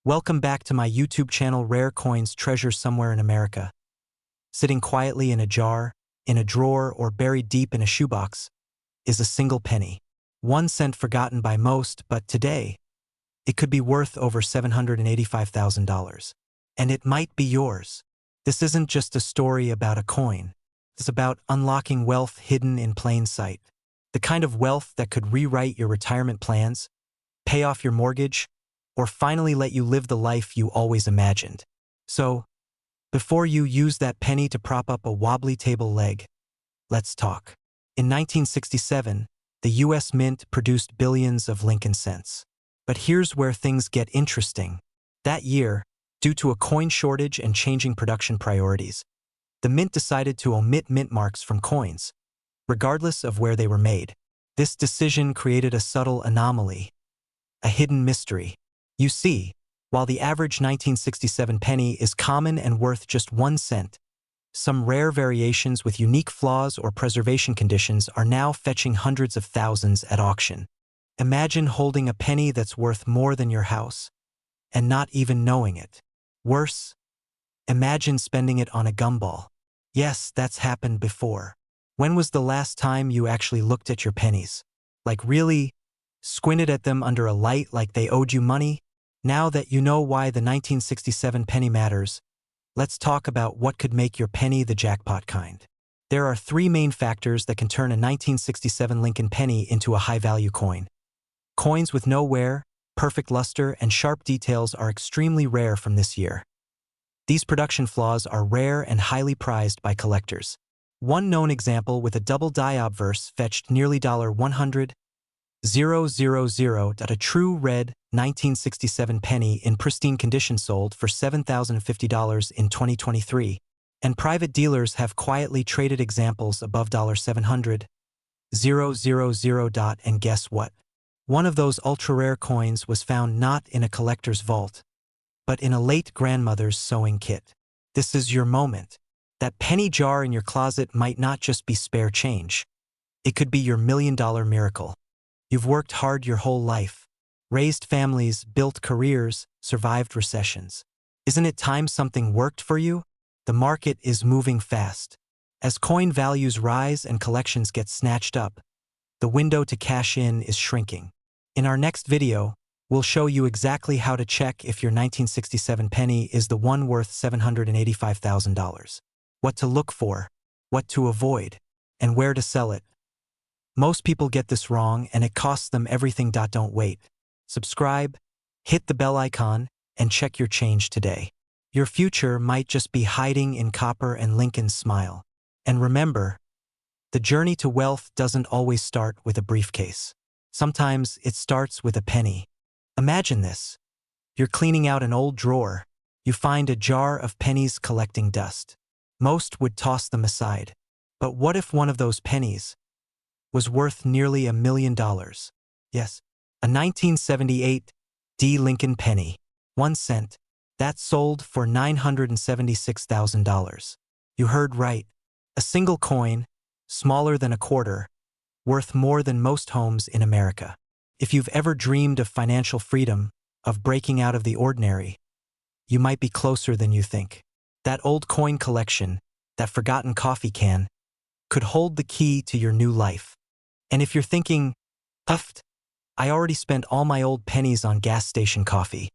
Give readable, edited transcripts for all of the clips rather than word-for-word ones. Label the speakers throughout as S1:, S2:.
S1: Welcome back to my YouTube channel. Rare coins treasure somewhere in America. Sitting quietly in a jar, in a drawer, or buried deep in a shoebox is a single penny. 1 cent, forgotten by most, but today, it could be worth over $785,000. And it might be yours. This isn't just a story about a coin. It's about unlocking wealth hidden in plain sight. The kind of wealth that could rewrite your retirement plans, pay off your mortgage, or finally let you live the life you always imagined. So, before you use that penny to prop up a wobbly table leg, let's talk. In 1967, the U.S. Mint produced billions of Lincoln cents. But here's where things get interesting. That year, due to a coin shortage and changing production priorities, the Mint decided to omit mint marks from coins, regardless of where they were made. This decision created a subtle anomaly, a hidden mystery. You see, while the average 1967 penny is common and worth just 1 cent, some rare variations with unique flaws or preservation conditions are now fetching hundreds of thousands at auction. Imagine holding a penny that's worth more than your house, and not even knowing it. Worse, imagine spending it on a gumball. Yes, that's happened before. When was the last time you actually looked at your pennies? Like really? Squinted at them under a light like they owed you money? Now that you know why the 1967 penny matters, let's talk about what could make your penny the jackpot kind. There are 3 main factors that can turn a 1967 Lincoln penny into a high-value coin. Coins with no wear, perfect luster, and sharp details are extremely rare from this year. These production flaws are rare and highly prized by collectors. One known example with a double die obverse fetched nearly $100,000, a true red 1967 penny in pristine condition sold for $7,050 in 2023, and private dealers have quietly traded examples above $700,000. And guess what? One of those ultra-rare coins was found not in a collector's vault, but in a late grandmother's sewing kit. This is your moment. That penny jar in your closet might not just be spare change. It could be your $1,000,000 miracle. You've worked hard your whole life, raised families, built careers, survived recessions. Isn't it time something worked for you? The market is moving fast. As coin values rise and collections get snatched up, the window to cash in is shrinking. In our next video, we'll show you exactly how to check if your 1967 penny is the one worth $785,000. What to look for, what to avoid, and where to sell it. Most people get this wrong, and it costs them everything. Don't wait. Subscribe, hit the bell icon, and check your change today. Your future might just be hiding in copper and Lincoln's smile. And remember, the journey to wealth doesn't always start with a briefcase. Sometimes it starts with a penny. Imagine this. You're cleaning out an old drawer. You find a jar of pennies collecting dust. Most would toss them aside. But what if one of those pennies was worth nearly $1,000,000? Yes, a 1978 D. Lincoln penny, 1 cent, that sold for $976,000. You heard right. A single coin, smaller than a quarter, worth more than most homes in America. If you've ever dreamed of financial freedom, of breaking out of the ordinary, you might be closer than you think. That old coin collection, that forgotten coffee can, could hold the key to your new life. And if you're thinking, "Uffed, I already spent all my old pennies on gas station coffee,"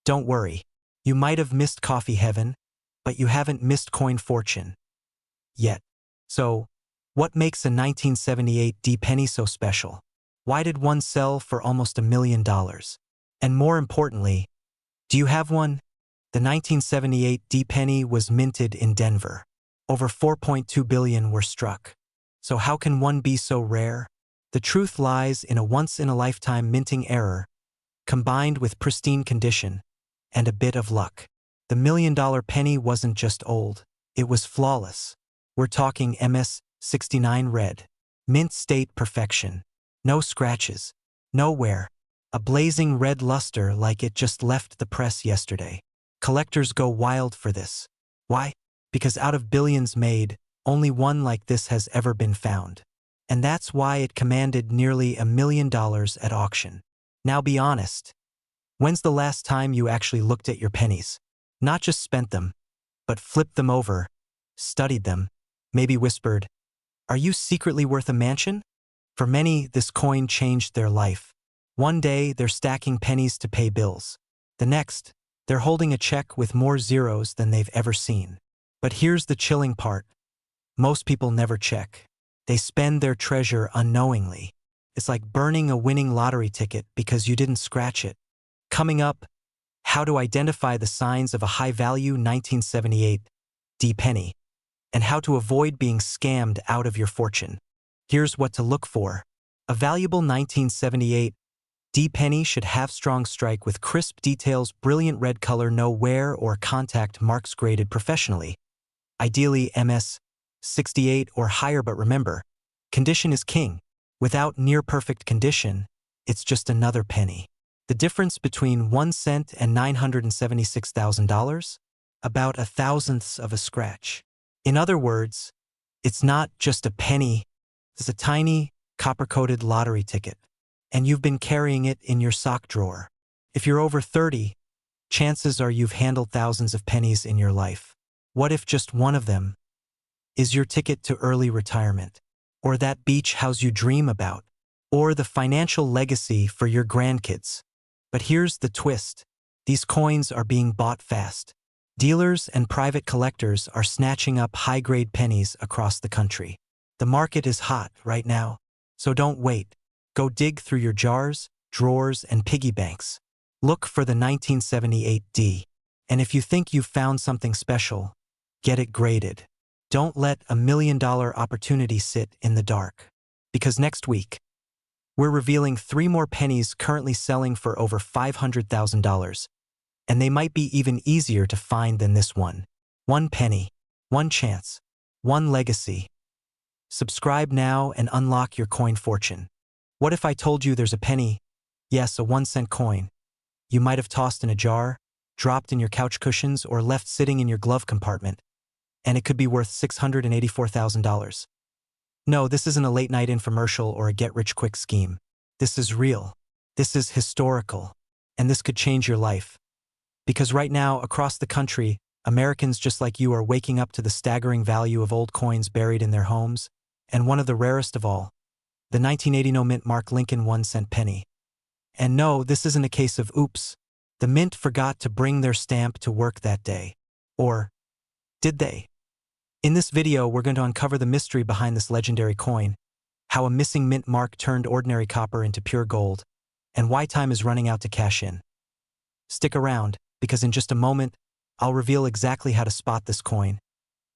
S1: don't worry. You might have missed coffee heaven, but you haven't missed coin fortune yet. So, what makes a 1978 D penny so special? Why did one sell for almost $1,000,000? And more importantly, do you have one? The 1978 D penny was minted in Denver. Over 4.2 billion were struck. So how can one be so rare? The truth lies in a once-in-a-lifetime minting error, combined with pristine condition and a bit of luck. The $1,000,000 penny wasn't just old, it was flawless. We're talking MS-69 red, mint state perfection. No scratches, no wear, a blazing red luster like it just left the press yesterday. Collectors go wild for this. Why? Because out of billions made, only one like this has ever been found. And that's why it commanded nearly $1,000,000 at auction. Now be honest. When's the last time you actually looked at your pennies? Not just spent them, but flipped them over, studied them, maybe whispered, "Are you secretly worth a mansion?" For many, this coin changed their life. One day, they're stacking pennies to pay bills. The next, they're holding a check with more zeros than they've ever seen. But here's the chilling part. Most people never check. They spend their treasure unknowingly. It's like burning a winning lottery ticket because you didn't scratch it. Coming up, how to identify the signs of a high-value 1978 D penny, and how to avoid being scammed out of your fortune. Here's what to look for. A valuable 1978 D penny should have strong strike with crisp details, brilliant red color, no wear or contact marks, graded professionally. Ideally MS 68 or higher, but remember, condition is king. Without near-perfect condition, it's just another penny. The difference between 1 cent and $976,000? About a thousandth of a scratch. In other words, it's not just a penny, it's a tiny, copper-coated lottery ticket. And you've been carrying it in your sock drawer. If you're over 30, chances are you've handled thousands of pennies in your life. What if just one of them is your ticket to early retirement? Or that beach house you dream about? Or the financial legacy for your grandkids? But here's the twist. These coins are being bought fast. Dealers and private collectors are snatching up high-grade pennies across the country. The market is hot right now, so don't wait. Go dig through your jars, drawers, and piggy banks. Look for the 1978 D. And if you think you've found something special, get it graded. Don't let a $1 million opportunity sit in the dark. Because next week, we're revealing 3 more pennies currently selling for over $500,000. And they might be even easier to find than this one. One penny, one chance, one legacy. Subscribe now and unlock your coin fortune. What if I told you there's a penny, yes, a 1-cent coin, you might have tossed in a jar, dropped in your couch cushions, or left sitting in your glove compartment, and it could be worth $684,000? No, this isn't a late-night infomercial or a get-rich-quick scheme. This is real. This is historical. And this could change your life. Because right now, across the country, Americans just like you are waking up to the staggering value of old coins buried in their homes, and one of the rarest of all, the 1980 no mint mark Lincoln 1-cent penny. And no, this isn't a case of oops, the mint forgot to bring their stamp to work that day. Or did they? In this video, we're going to uncover the mystery behind this legendary coin, how a missing mint mark turned ordinary copper into pure gold, and why time is running out to cash in. Stick around, because in just a moment, I'll reveal exactly how to spot this coin,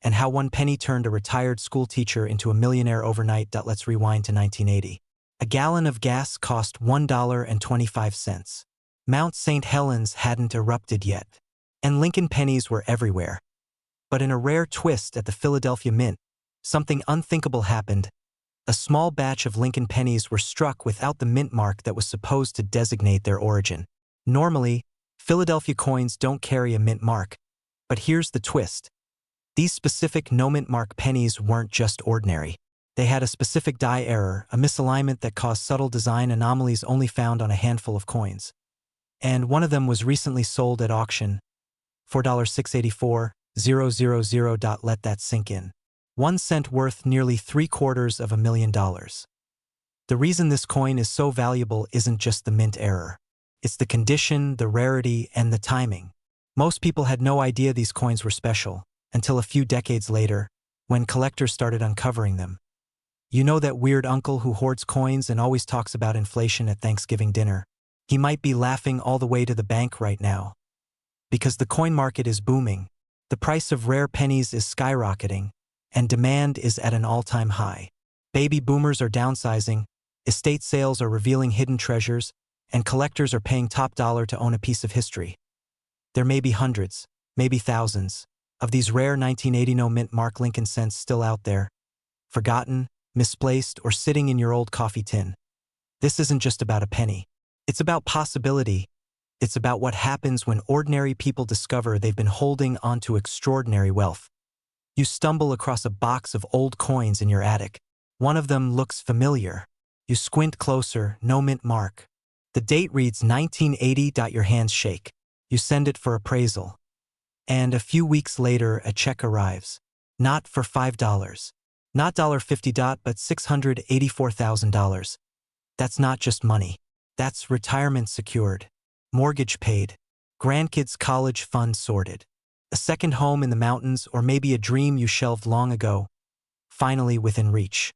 S1: and how 1 penny turned a retired school teacher into a millionaire overnight. Let's rewind to 1980. A gallon of gas cost $1.25. Mount St. Helens hadn't erupted yet, and Lincoln pennies were everywhere. But in a rare twist at the Philadelphia Mint, something unthinkable happened. A small batch of Lincoln pennies were struck without the mint mark that was supposed to designate their origin. Normally, Philadelphia coins don't carry a mint mark, but here's the twist. These specific no-mint mark pennies weren't just ordinary. They had a specific die error, a misalignment that caused subtle design anomalies only found on a handful of coins. And one of them was recently sold at auction, $4,684,000. Let that sink in. 1 cent worth nearly $750,000. The reason this coin is so valuable isn't just the mint error. It's the condition, the rarity, and the timing. Most people had no idea these coins were special, until a few decades later, when collectors started uncovering them. You know that weird uncle who hoards coins and always talks about inflation at Thanksgiving dinner? He might be laughing all the way to the bank right now. Because the coin market is booming, the price of rare pennies is skyrocketing, and demand is at an all-time high. Baby boomers are downsizing, estate sales are revealing hidden treasures, and collectors are paying top dollar to own a piece of history. There may be hundreds, maybe thousands, of these rare 1980 no mint mark Lincoln cents still out there, forgotten, misplaced, or sitting in your old coffee tin. This isn't just about a penny. It's about possibility. It's about what happens when ordinary people discover they've been holding onto extraordinary wealth. You stumble across a box of old coins in your attic. One of them looks familiar. You squint closer, no mint mark. The date reads 1980. Your hands shake. You send it for appraisal. And a few weeks later, a check arrives. Not for $5. Not $50, but $684,000. That's not just money. That's retirement secured. Mortgage paid. Grandkids' college fund sorted. A second home in the mountains, or maybe a dream you shelved long ago, finally within reach.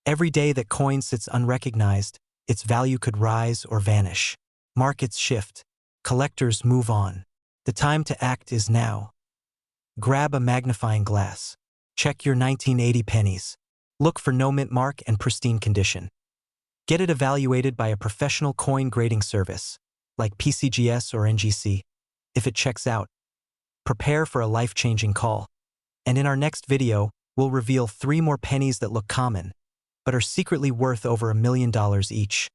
S1: Every day that coin sits unrecognized, its value could rise or vanish. Markets shift. Collectors move on. The time to act is now. Grab a magnifying glass. Check your 1980 pennies. Look for no mint mark and pristine condition. Get it evaluated by a professional coin grading service, like PCGS or NGC. If it checks out, prepare for a life-changing call. And in our next video, we'll reveal 3 more pennies that look common, but are secretly worth over $1 million each.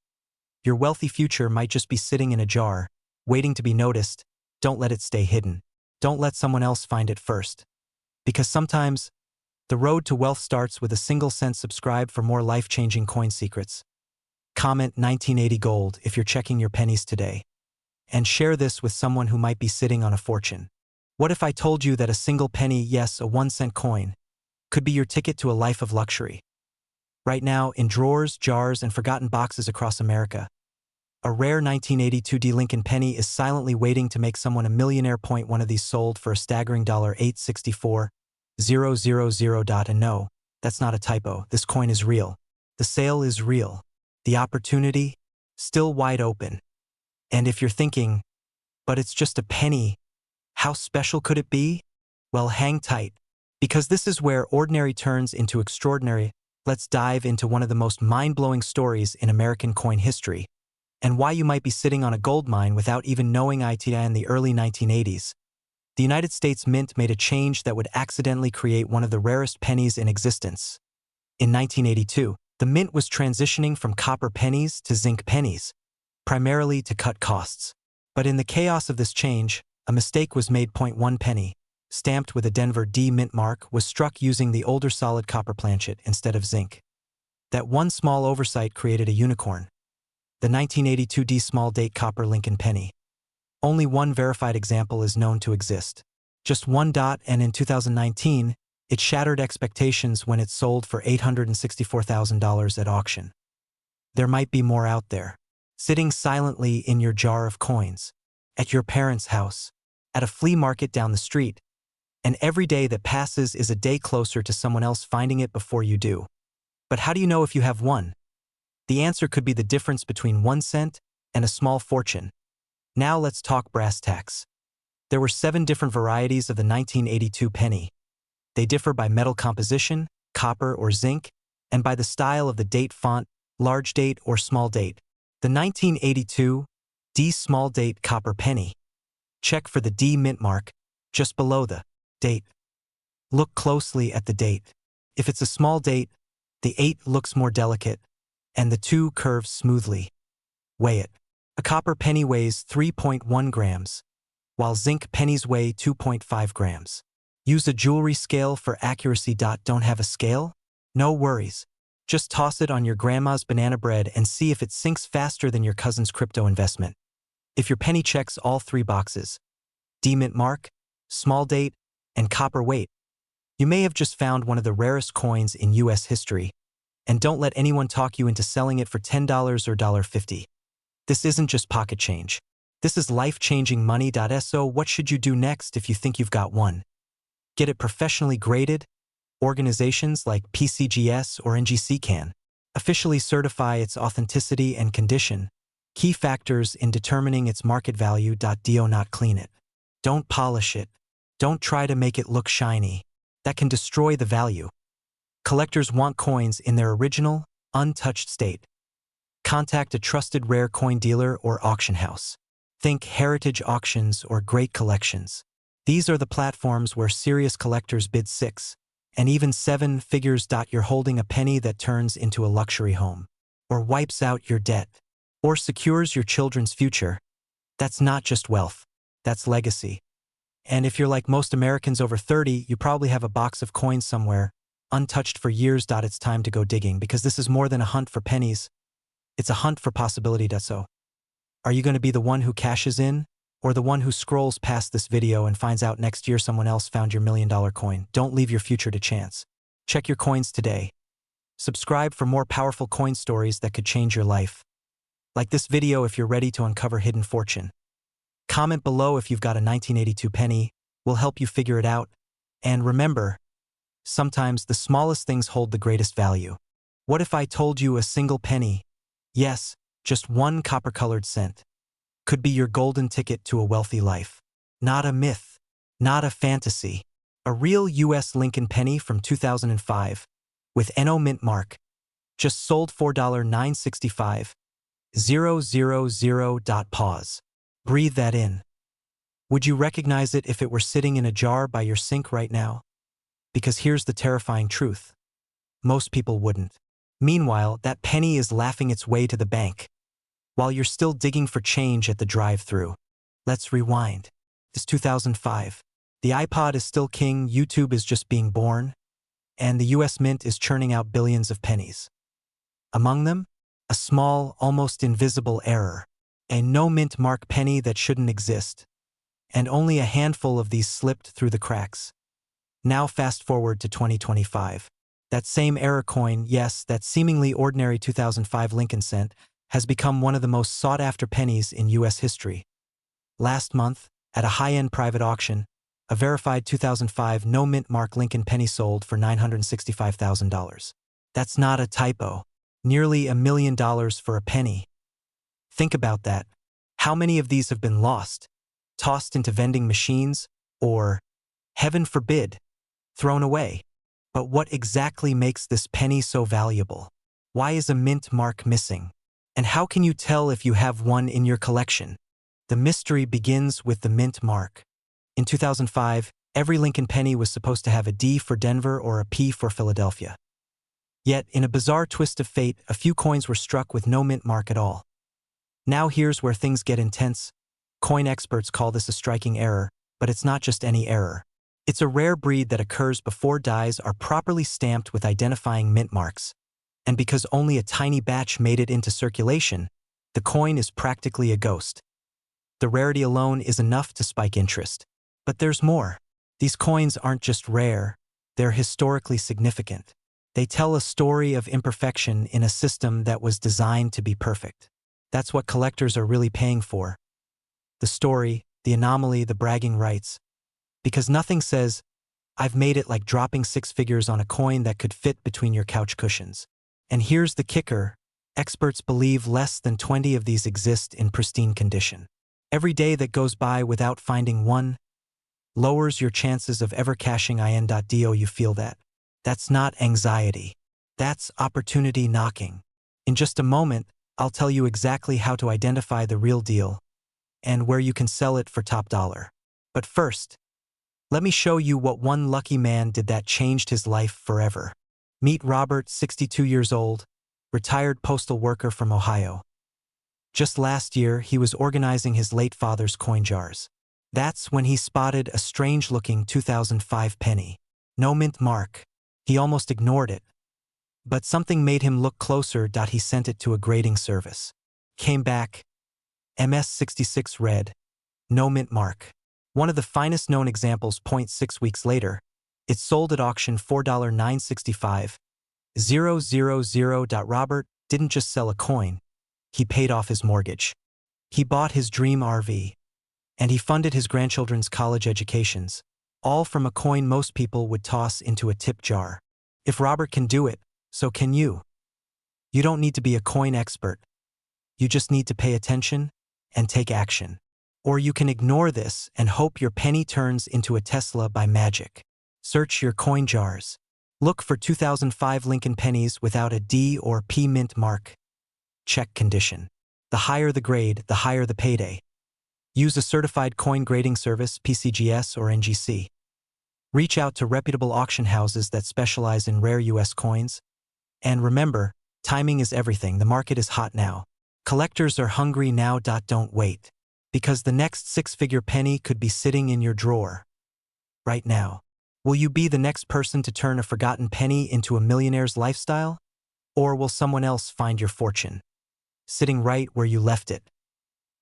S1: Your wealthy future might just be sitting in a jar, waiting to be noticed. Don't let it stay hidden. Don't let someone else find it first. Because sometimes, the road to wealth starts with a single cent. Subscribe for more life-changing coin secrets. Comment 1980 gold if you're checking your pennies today. And share this with someone who might be sitting on a fortune. What if I told you that a single penny, yes, a 1-cent coin, could be your ticket to a life of luxury? Right now, in drawers, jars, and forgotten boxes across America, a rare 1982 Lincoln penny is silently waiting to make someone a millionaire. One of these sold for a staggering $864,000. And no, that's not a typo. This coin is real. The sale is real. The opportunity, still wide open. And if you're thinking, but it's just a penny, how special could it be? Well, hang tight, because this is where ordinary turns into extraordinary. Let's dive into one of the most mind-blowing stories in American coin history, and why you might be sitting on a gold mine without even knowing it. In the early 1980s, the United States Mint made a change that would accidentally create one of the rarest pennies in existence. In 1982, the Mint was transitioning from copper pennies to zinc pennies, primarily to cut costs. But in the chaos of this change, a mistake was made. 1 penny, stamped with a Denver D mint mark, was struck using the older solid copper planchet instead of zinc. That one small oversight created a unicorn, the 1982 D small date copper Lincoln penny. Only one verified example is known to exist. Just one dot, and in 2019, it shattered expectations when it sold for $864,000 at auction. There might be more out there, sitting silently in your jar of coins, at your parents' house, at a flea market down the street, and every day that passes is a day closer to someone else finding it before you do. But how do you know if you have one? The answer could be the difference between 1 cent and a small fortune. Now let's talk brass tacks. There were 7 different varieties of the 1982 penny. They differ by metal composition, copper or zinc, and by the style of the date font, large date or small date. The 1982 D small date copper penny. Check for the D mint mark, just below the date. Look closely at the date. If it's a small date, the 8 looks more delicate, and the 2 curves smoothly. Weigh it. A copper penny weighs 3.1 grams, while zinc pennies weigh 2.5 grams. Use a jewelry scale for accuracy. Don't have a scale? No worries. Just toss it on your grandma's banana bread and see if it sinks faster than your cousin's crypto investment. If your penny checks all 3 boxes, D mint mark, small date, and copper weight, you may have just found one of the rarest coins in U.S. history. And don't let anyone talk you into selling it for $10 or $50. This isn't just pocket change. This is life-changing money. So what should you do next if you think you've got one? Get it professionally graded. Organizations like PCGS or NGC can officially certify its authenticity and condition. Key factors in determining its market value. Do not clean it. Don't polish it. Don't try to make it look shiny. That can destroy the value. Collectors want coins in their original, untouched state. Contact a trusted rare coin dealer or auction house. Think heritage auctions or great collections. These are the platforms where serious collectors bid 6 and even 7 figures. You're holding a penny that turns into a luxury home, or wipes out your debt, or secures your children's future. That's not just wealth, that's legacy. And if you're like most Americans over 30, you probably have a box of coins somewhere, untouched for years. It's time to go digging, because this is more than a hunt for pennies. It's a hunt for possibility. So Are you going to be the one who cashes in, or the one who scrolls past this video and finds out next year someone else found your $1,000,000 coin? Don't leave your future to chance. Check your coins today. Subscribe for more powerful coin stories that could change your life. Like this video if you're ready to uncover hidden fortune. Comment below if you've got a 1982 penny. We'll help you figure it out. And remember, sometimes the smallest things hold the greatest value. What if I told you a single penny, yes, just one copper-colored cent, could be your golden ticket to a wealthy life? Not a myth, not a fantasy. A real U.S. Lincoln penny from 2005, with NO mint mark, just sold $4.965. 000. Pause. Breathe that in. Would you recognize it if it were sitting in a jar by your sink right now? Because here's the terrifying truth. Most people wouldn't. Meanwhile, that penny is laughing its way to the bank, while you're still digging for change at the drive-thru. Let's rewind. It's 2005. The iPod is still king, YouTube is just being born, and the US Mint is churning out billions of pennies. Among them, a small, almost invisible error. A no-mint mark penny that shouldn't exist. And only a handful of these slipped through the cracks. Now fast forward to 2025. That same error coin, yes, that seemingly ordinary 2005 Lincoln cent, has become one of the most sought-after pennies in U.S. history. Last month, at a high-end private auction, a verified 2005 no-mint mark Lincoln penny sold for $965,000. That's not a typo. Nearly $1 million for a penny. Think about that. How many of these have been lost, tossed into vending machines, or, heaven forbid, thrown away? But what exactly makes this penny so valuable? Why is a mint mark missing? And how can you tell if you have one in your collection? The mystery begins with the mint mark. In 2005, every Lincoln penny was supposed to have a D for Denver or a P for Philadelphia. Yet, in a bizarre twist of fate, a few coins were struck with no mint mark at all. Now here's where things get intense. Coin experts call this a striking error, but it's not just any error. It's a rare breed that occurs before dies are properly stamped with identifying mint marks. And because only a tiny batch made it into circulation, the coin is practically a ghost. The rarity alone is enough to spike interest. But there's more. These coins aren't just rare, they're historically significant. They tell a story of imperfection in a system that was designed to be perfect. That's what collectors are really paying for. The story, the anomaly, the bragging rights. Because nothing says, I've made it like dropping 6 figures on a coin that could fit between your couch cushions. And here's the kicker. Experts believe less than 20 of these exist in pristine condition. Every day that goes by without finding one lowers your chances of ever cashing in. You feel that? That's not anxiety. That's opportunity knocking. In just a moment, I'll tell you exactly how to identify the real deal and where you can sell it for top dollar. But first, let me show you what one lucky man did that changed his life forever. Meet Robert, 62 years old, retired postal worker from Ohio. Just last year, he was organizing his late father's coin jars. That's when he spotted a strange-looking 2005 penny. No mint mark. He almost ignored it. But something made him look closer. He sent it to a grading service. Came back. MS66 red. No mint mark. One of the finest known examples. 6 weeks later, it sold at auction $4.965. 000. Robert didn't just sell a coin. He paid off his mortgage. He bought his dream RV. And he funded his grandchildren's college educations. All from a coin most people would toss into a tip jar. If Robert can do it, so can you. You don't need to be a coin expert. You just need to pay attention and take action. Or you can ignore this and hope your penny turns into a Tesla by magic. Search your coin jars. Look for 2005 Lincoln pennies without a D or P mint mark. Check condition. The higher the grade, the higher the payday. Use a certified coin grading service, PCGS or NGC. Reach out to reputable auction houses that specialize in rare U.S. coins. And remember, timing is everything. The market is hot now. Collectors are hungry now. Don't wait. Because the next 6-figure penny could be sitting in your drawer right now. Will you be the next person to turn a forgotten penny into a millionaire's lifestyle? Or will someone else find your fortune sitting right where you left it?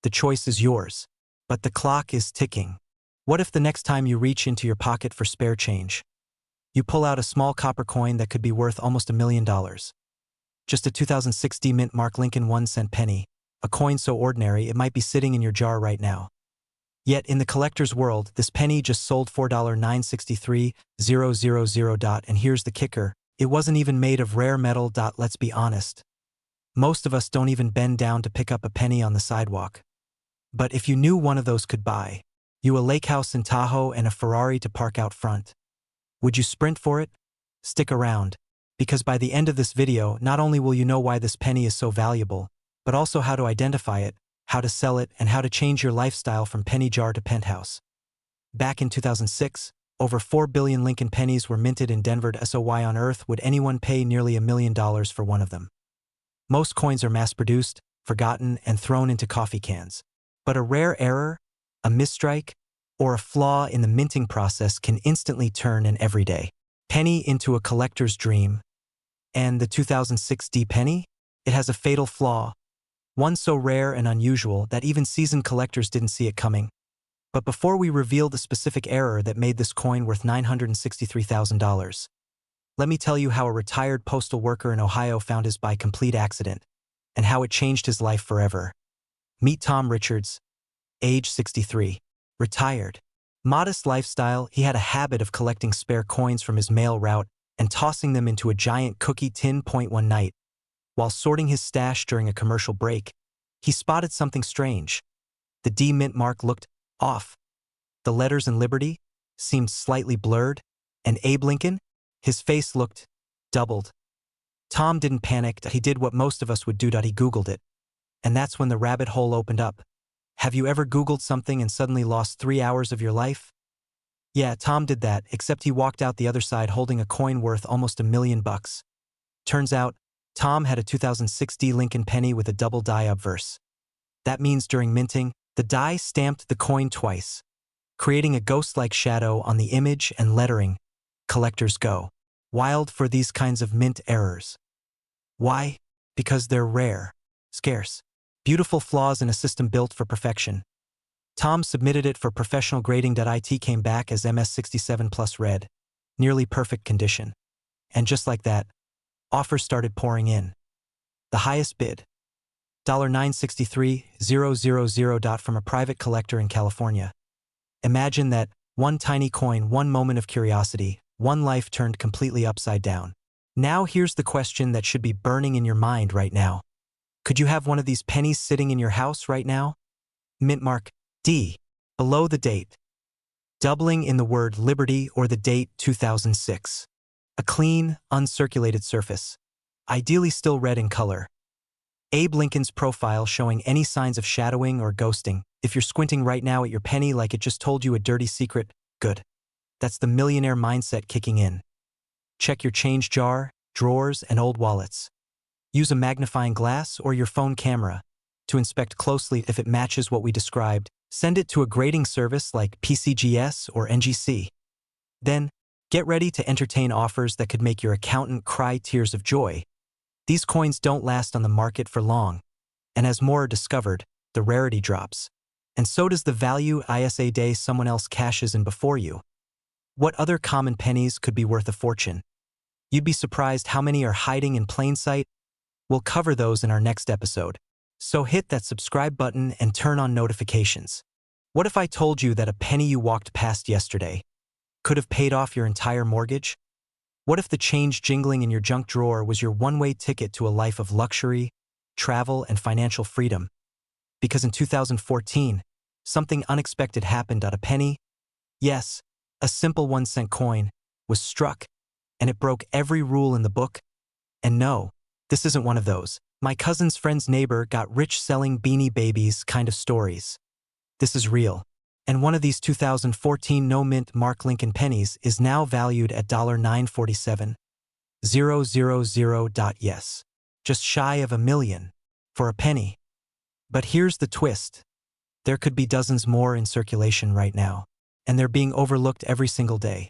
S1: The choice is yours. But the clock is ticking. What if the next time you reach into your pocket for spare change, you pull out a small copper coin that could be worth almost $1 million? Just a 2006 Mint Mark Lincoln 1-cent penny, a coin so ordinary it might be sitting in your jar right now. Yet in the collector's world, this penny just sold $4,963,000. And here's the kicker, it wasn't even made of rare metal. Let's be honest. Most of us don't even bend down to pick up a penny on the sidewalk. But if you knew one of those could buy you a lake house in Tahoe and a Ferrari to park out front, would you sprint for it? Stick around, because by the end of this video, not only will you know why this penny is so valuable, but also how to identify it, how to sell it, and how to change your lifestyle from penny jar to penthouse. Back in 2006, over 4 billion Lincoln pennies were minted in Denver. So why on earth would anyone pay nearly $1 million for one of them? Most coins are mass-produced, forgotten, and thrown into coffee cans. But a rare error, a misstrike, or a flaw in the minting process can instantly turn an everyday penny into a collector's dream. And the 2006 penny? It has a fatal flaw, one so rare and unusual that even seasoned collectors didn't see it coming. But before we reveal the specific error that made this coin worth $963,000, let me tell you how a retired postal worker in Ohio found his by complete accident, and how it changed his life forever. Meet Tom Richards, age 63, retired. Modest lifestyle, he had a habit of collecting spare coins from his mail route and tossing them into a giant cookie tin. One night, while sorting his stash during a commercial break, he spotted something strange. The D mint mark looked off. The letters in Liberty seemed slightly blurred, and Abe Lincoln, his face looked doubled. Tom didn't panic. He did what most of us would do. He Googled it. And that's when the rabbit hole opened up. Have you ever Googled something and suddenly lost 3 hours of your life? Yeah, Tom did that, except he walked out the other side holding a coin worth almost $1 million. Turns out, Tom had a 2006 Lincoln penny with a double die obverse. That means during minting, the die stamped the coin twice, creating a ghost-like shadow on the image and lettering. Collectors go wild for these kinds of mint errors. Why? Because they're rare, scarce, beautiful flaws in a system built for perfection. Tom submitted it for professional grading. It came back as MS67 plus red, nearly perfect condition. And just like that, offers started pouring in. The highest bid, $963,000 from a private collector in California. Imagine that, one tiny coin, one moment of curiosity, one life turned completely upside down. Now here's the question that should be burning in your mind right now. Could you have one of these pennies sitting in your house right now? Mint mark D, below the date, doubling in the word Liberty or the date 2006. A clean, uncirculated surface, ideally still red in color. Abe Lincoln's profile showing any signs of shadowing or ghosting. If you're squinting right now at your penny like it just told you a dirty secret, good. That's the millionaire mindset kicking in. Check your change jar, drawers, and old wallets. Use a magnifying glass or your phone camera to inspect closely. If it matches what we described, send it to a grading service like PCGS or NGC. Then, get ready to entertain offers that could make your accountant cry tears of joy. These coins don't last on the market for long, and as more are discovered, the rarity drops. And so does the value. Isa day someone else cashes in before you. What other common pennies could be worth a fortune? You'd be surprised how many are hiding in plain sight. We'll cover those in our next episode. So hit that subscribe button and turn on notifications. What if I told you that a penny you walked past yesterday could have paid off your entire mortgage? What if the change jingling in your junk drawer was your one-way ticket to a life of luxury, travel, and financial freedom? Because in 2014, something unexpected happened. A penny, yes, a simple 1-cent coin, was struck, and it broke every rule in the book. And no, this isn't one of those my cousin's friend's neighbor got rich selling Beanie Babies kind of stories. This is real. And one of these 2014 no-mint Mark Lincoln pennies is now valued at $947,000. Yes, just shy of $1 million for a penny. But here's the twist. There could be dozens more in circulation right now, and they're being overlooked every single day.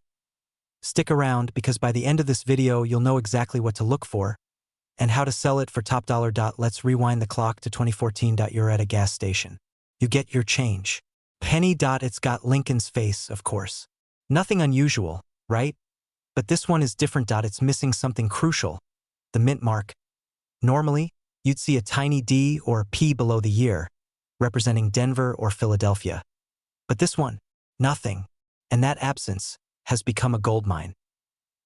S1: Stick around because by the end of this video you'll know exactly what to look for and how to sell it for top dollar. Let's rewind the clock to 2014. You're at a gas station. you get your change. Penny. It's got Lincoln's face, of course. Nothing unusual, right? But this one is different. It's missing something crucial, the mint mark. Normally, you'd see a tiny D or P below the year, representing Denver or Philadelphia. But this one, nothing. And that absence has become a goldmine.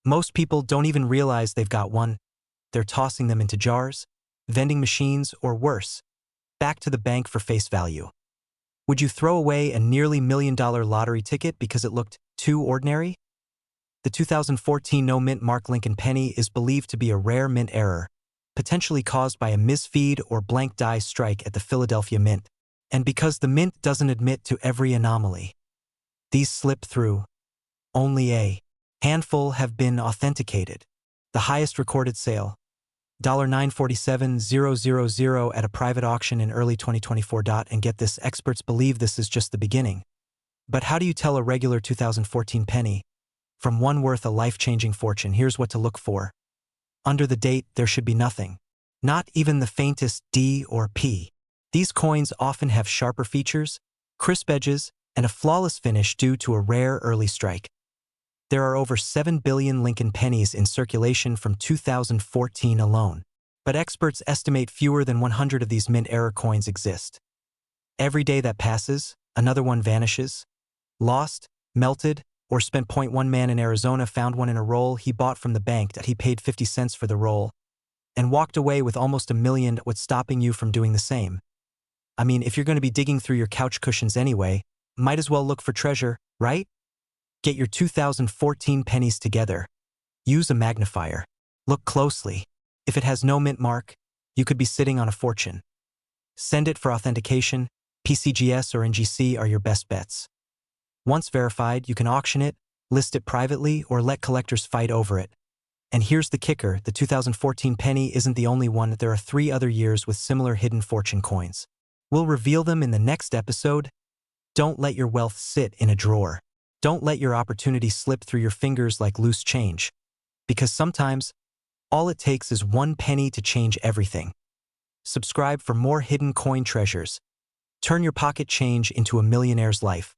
S1: Most people don't even realize they've got one. They're tossing them into jars, vending machines, or worse, back to the bank for face value. Would you throw away a nearly $1 million lottery ticket because it looked too ordinary? The 2014 no mint mark Lincoln penny is believed to be a rare mint error, potentially caused by a misfeed or blank die strike at the Philadelphia Mint. And because the mint doesn't admit to every anomaly, these slip through. Only a handful have been authenticated. The highest recorded sale, $947,000 at a private auction in early 2024. And get this, experts believe this is just the beginning. But how do you tell a regular 2014 penny from one worth a life-changing fortune? Here's what to look for. Under the date, there should be nothing. Not even the faintest D or P. These coins often have sharper features, crisp edges, and a flawless finish due to a rare early strike. There are over 7 billion Lincoln pennies in circulation from 2014 alone, but experts estimate fewer than 100 of these mint error coins exist. Every day that passes, another one vanishes. Lost, melted, or spent. One man in Arizona found one in a roll he bought from the bank that he paid 50 cents for the roll and walked away with almost $1 million. What's stopping you from doing the same? I mean, if you're going to be digging through your couch cushions anyway, might as well look for treasure, right? Get your 2014 pennies together. Use a magnifier. Look closely. If it has no mint mark, you could be sitting on a fortune. Send it for authentication. PCGS or NGC are your best bets. Once verified, you can auction it, list it privately, or let collectors fight over it. And here's the kicker, the 2014 penny isn't the only one. There are 3 other years with similar hidden fortune coins. We'll reveal them in the next episode. Don't let your wealth sit in a drawer. Don't let your opportunity slip through your fingers like loose change. Because sometimes, all it takes is one penny to change everything. Subscribe for more hidden coin treasures. Turn your pocket change into a millionaire's life.